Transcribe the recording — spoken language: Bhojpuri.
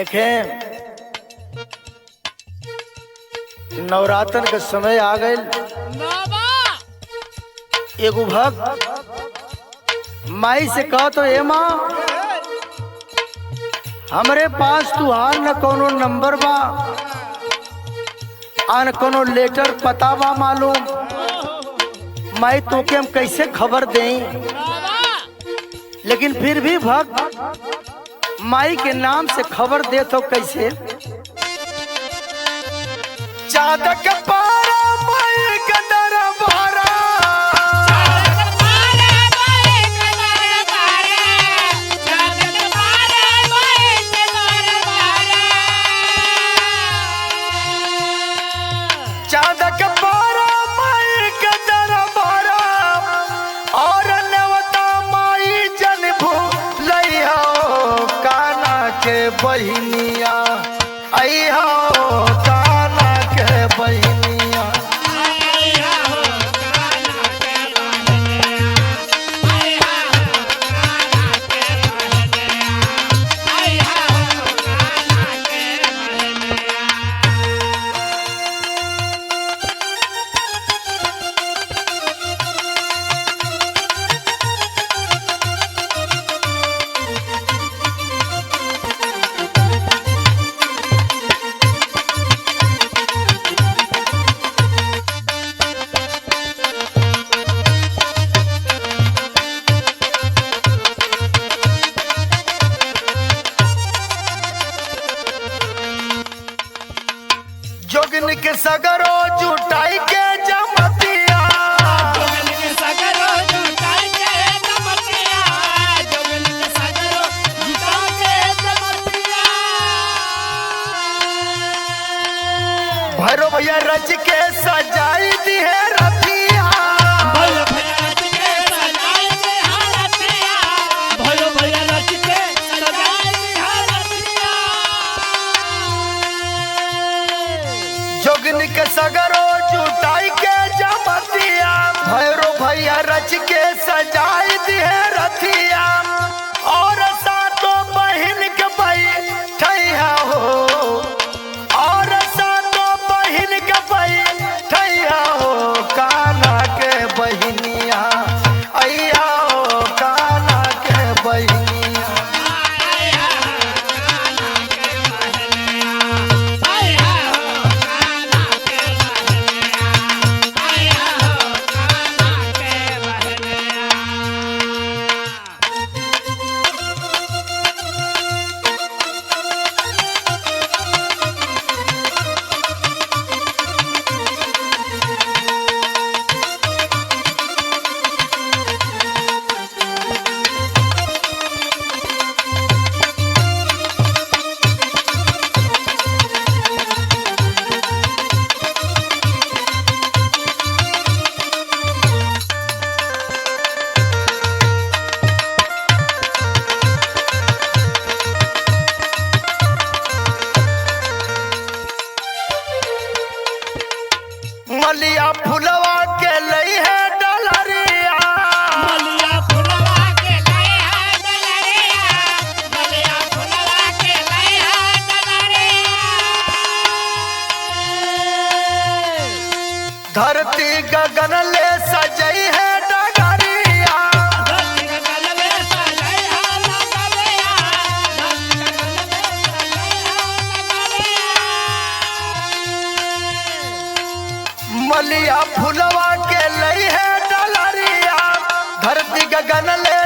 देखें नवरात्र के समय आ गए। एगो भक्त माई से कह तो ए माँ हमरे पास तुहार न कोनो नंबर बा न कोनो लेटर पता बा मालूम, माई तो के हम कैसे खबर दें। लेकिन फिर भी भक्त माई के नाम से खबर दे तो कैसे। चादक पारा माई का दरबारा, चादक पारा माई का दरबारा और नेवता माई जन भूलैया काना के बहिनिया अइहा काना के बहिनिया। जोगिन के सगरो जुटाई के जमतिया, भैरो भैया रच के सजाई दी है रतिया, जोगिन के सगरो जुटाई के जमतिया, भैरो भैया रच के सजाई दी है रतिया और सातों बहिन के बैठैया हो, और सातों बहिन के बैठैया हो काना के बहिनिया अइया हो काना के बहिनिया। मलिया फुलवा के लई है डलरिया, मलिया फुलवा के लई है डलरिया, मलिया फुलवा के लई है डलरिया। धरती गगन ले सजई है डगरिया, धरती गगन में सजई है डगरिया, धरती गगन में सजई है डगरिया। मलिया फुलवा के लई है डलरिया, धरती गगन ले